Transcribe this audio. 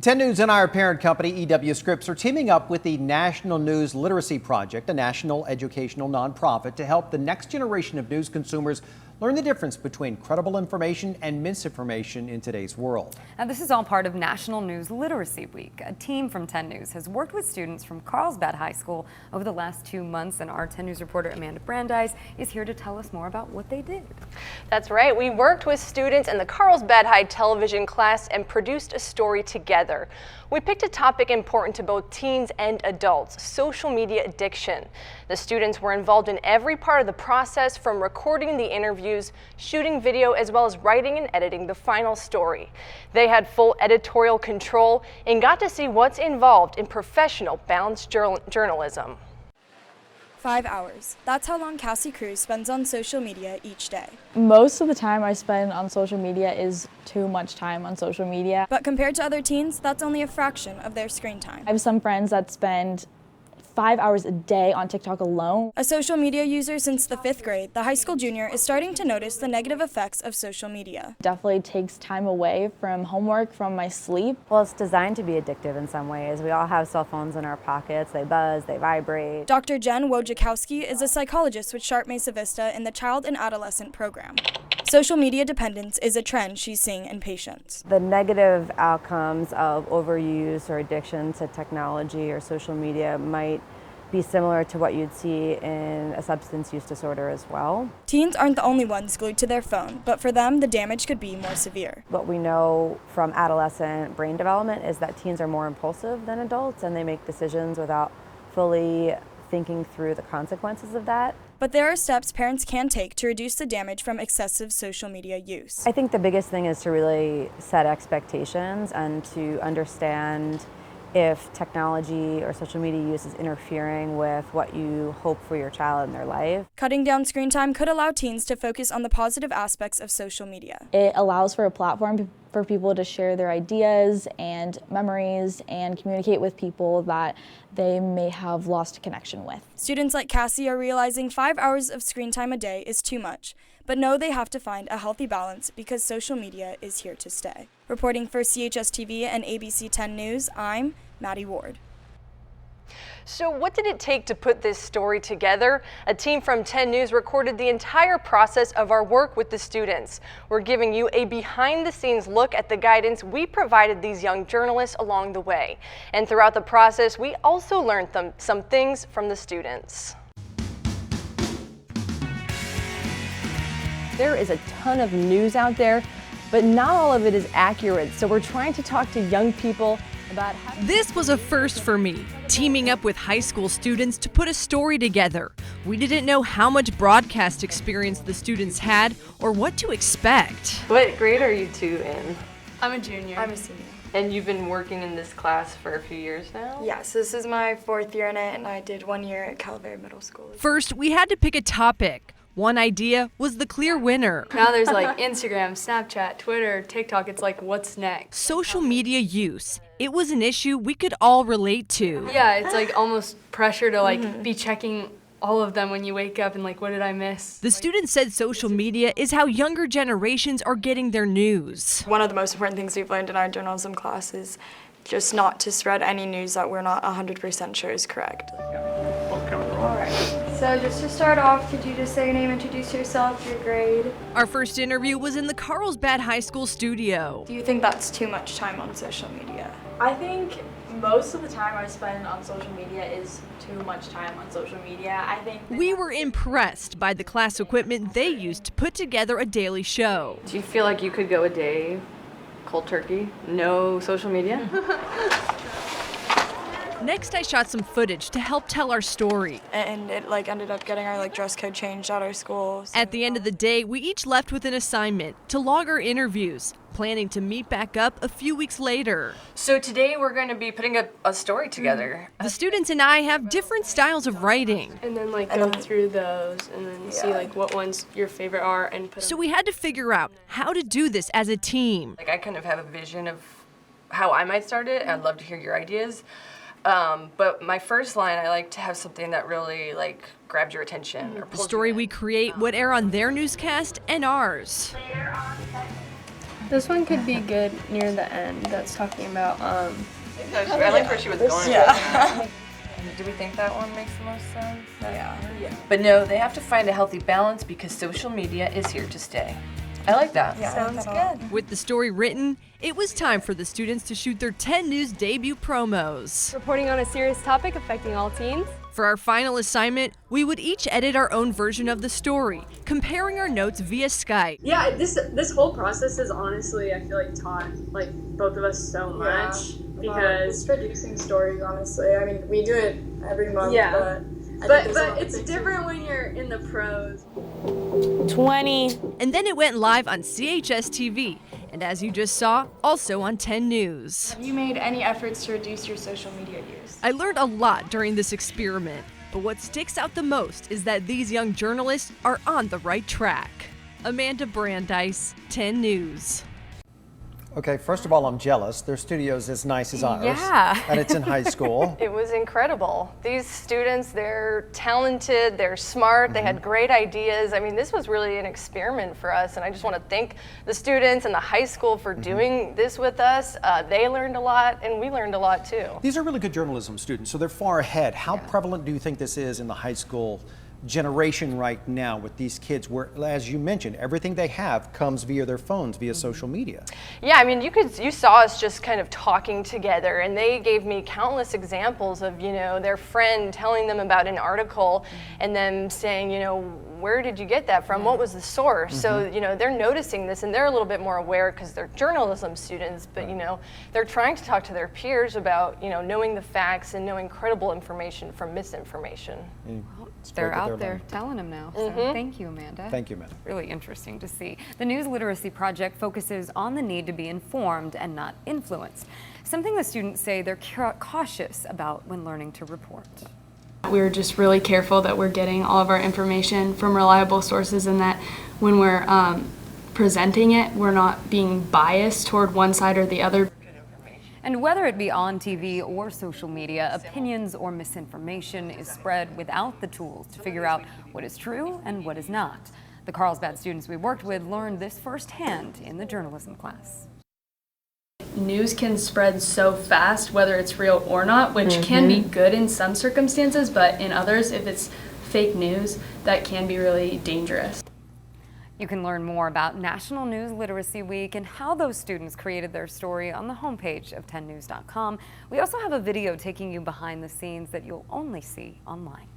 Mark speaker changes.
Speaker 1: 10 News and our parent company, EW Scripps, are teaming up with the National News Literacy Project, a national educational nonprofit, to help the next generation of news consumers learn the difference between credible information and misinformation in today's world.
Speaker 2: Now, this is all part of National News Literacy Week. A team from 10 News has worked with students from Carlsbad High School over the last 2 months, and our 10 News reporter Amanda Brandeis is here to tell us more about what they did.
Speaker 3: That's right. We worked with students in the Carlsbad High television class and produced a story together. We picked a topic important to both teens and adults: social media addiction. The students were involved in every part of the process, from recording the interviews, shooting video, as well as writing and editing the final story. They had full editorial control and got to see what's involved in professional, balanced journalism.
Speaker 4: 5 hours. That's how long Cassie Cruz spends on social media each day.
Speaker 5: Most of the time I spend on social media is too much time on social media.
Speaker 4: But compared to other teens, that's only a fraction of their screen time.
Speaker 5: I have some friends that spend 5 hours a day on TikTok alone.
Speaker 4: A social media user since the 5th grade, the high school junior is starting to notice the negative effects of social media.
Speaker 5: Definitely takes time away from homework, from my sleep.
Speaker 6: Well, it's designed to be addictive in some ways. We all have cell phones in our pockets. They buzz, they vibrate.
Speaker 4: Dr. Jen Wojciechowski is a psychologist with Sharp Mesa Vista in the Child and Adolescent program. Social media dependence is a trend she's seeing in patients.
Speaker 6: The negative outcomes of overuse or addiction to technology or social media might be similar to what you'd see in a substance use disorder as well.
Speaker 4: Teens aren't the only ones glued to their phone, but for them, the damage could be more severe.
Speaker 6: What we know from adolescent brain development is that teens are more impulsive than adults, and they make decisions without fully thinking through the consequences of that.
Speaker 4: But there are steps parents can take to reduce the damage from excessive social media use.
Speaker 6: I think the biggest thing is to really set expectations and to understand if technology or social media use is interfering with what you hope for your child in their life.
Speaker 4: Cutting down screen time could allow teens to focus on the positive aspects of social media.
Speaker 5: It allows for a platform for people to share their ideas and memories and communicate with people that they may have lost a connection with.
Speaker 4: Students like Cassie are realizing 5 hours of screen time a day is too much, but know they have to find a healthy balance because social media is here to stay. Reporting for CHS-TV and ABC 10 News, I'm Maddie Ward.
Speaker 3: So what did it take to put this story together? A team from 10 News recorded the entire process of our work with the students. We're giving you a behind-the-scenes look at the guidance we provided these young journalists along the way. And throughout the process, we also learned some things from the students.
Speaker 7: There is a ton of news out there, but not all of it is accurate, so we're trying to talk to young people about how...
Speaker 8: This was a first for me, teaming up with high school students to put a story together. We didn't know how much broadcast experience the students had or what to expect.
Speaker 3: What grade are you two in?
Speaker 9: I'm a junior.
Speaker 10: I'm a senior.
Speaker 3: And you've been working in this class for a few years now?
Speaker 10: Yes, this is my 4th year in it, and I did 1 year at Calvary Middle School.
Speaker 8: First, we had to pick a topic. One idea was the clear winner.
Speaker 9: Now there's like Instagram, Snapchat, Twitter, TikTok. It's like, what's next?
Speaker 8: Social media use. It was an issue we could all relate to.
Speaker 9: Yeah, it's like almost pressure to like be checking all of them when you wake up and like, what did I miss?
Speaker 8: The students said social media is how younger generations are getting their news.
Speaker 10: One of the most important things we've learned in our journalism class is just not to spread any news that we're not 100% sure is correct.
Speaker 11: All right. So just to start off, could you just say your name, introduce yourself, your grade?
Speaker 8: Our first interview was in the Carlsbad High School studio.
Speaker 10: Do you think that's too much time on social media?
Speaker 5: I think most of the time I spend on social media is too much time on social media. I think
Speaker 8: we were impressed by the class equipment they used to put together a daily show.
Speaker 3: Do you feel like you could go a day cold turkey, no social media?
Speaker 8: Next, I shot some footage to help tell our story.
Speaker 10: And it like ended up getting our like dress code changed at our school. So.
Speaker 8: At the end of the day, we each left with an assignment to log our interviews, planning to meet back up a few weeks later.
Speaker 3: So today we're going to be putting a story together.
Speaker 8: The students and I have different styles of writing.
Speaker 9: And then like go through those and then see like what ones your favorite are and put them.
Speaker 8: So we had to figure out how to do this as a team.
Speaker 3: Like I kind of have a vision of how I might start it. I'd love to hear your ideas. But my first line, I like to have something that really like grabs your attention. Or
Speaker 8: the story we create would air on their newscast and ours.
Speaker 11: This one could be good near the end. That's talking about
Speaker 12: I like where she was going.
Speaker 13: Yeah. Do we think that one makes the most sense? Yeah. But no, they have to find a healthy balance because social media is here to stay. I like that.
Speaker 6: Yeah, sounds good.
Speaker 8: With the story written, it was time for the students to shoot their 10 News debut promos.
Speaker 11: reporting on a serious topic affecting all teens.
Speaker 8: For our final assignment, we would each edit our own version of the story, comparing our notes via Skype.
Speaker 14: Yeah, this whole process has honestly, I feel like, taught like both of us so much because
Speaker 10: producing stories, honestly. I mean, we do it every month,
Speaker 14: but it's different when you're in the pros.
Speaker 11: 20.
Speaker 8: And then it went live on CHS TV, and as you just saw, also on 10 News.
Speaker 10: Have you made any efforts to reduce your social media use?
Speaker 8: I learned a lot during this experiment, but what sticks out the most is that these young journalists are on the right track. Amanda Brandeis, 10 News.
Speaker 1: Okay, first of all, I'm jealous. Their studio's as nice as ours.
Speaker 2: Yeah.
Speaker 1: And it's in high school.
Speaker 3: It was incredible. These students, they're talented, they're smart, they had great ideas. I mean, this was really an experiment for us, and I just want to thank the students and the high school for doing this with us. They learned a lot, and we learned a lot too.
Speaker 1: These are really good journalism students, so they're far ahead. How prevalent do you think this is in the high school generation right now with these kids where, as you mentioned, everything they have comes via their phones, via social media?
Speaker 3: Yeah, I mean, you saw us just kind of talking together, and they gave me countless examples of, you know, their friend telling them about an article and them saying, you know, where did you get that from? What was the source? So, you know, they're noticing this and they're a little bit more aware because they're journalism students, but, you know, they're trying to talk to their peers about, you know, knowing the facts and knowing credible information from misinformation.
Speaker 2: They're out there telling them now. So thank you, Amanda.
Speaker 1: Thank you, Amanda.
Speaker 2: Really interesting to see. The News Literacy Project focuses on the need to be informed and not influenced, something the students say they're cautious about when learning to report.
Speaker 9: We're just really careful that we're getting all of our information from reliable sources and that when we're presenting it, we're not being biased toward one side or the other.
Speaker 2: And whether it be on TV or social media, opinions or misinformation is spread without the tools to figure out what is true and what is not. The Carlsbad students we worked with learned this firsthand in the journalism class.
Speaker 9: News can spread so fast, whether it's real or not, which can be good in some circumstances, but in others, if it's fake news, that can be really dangerous.
Speaker 2: You can learn more about National News Literacy Week and how those students created their story on the homepage of 10news.com. We also have a video taking you behind the scenes that you'll only see online.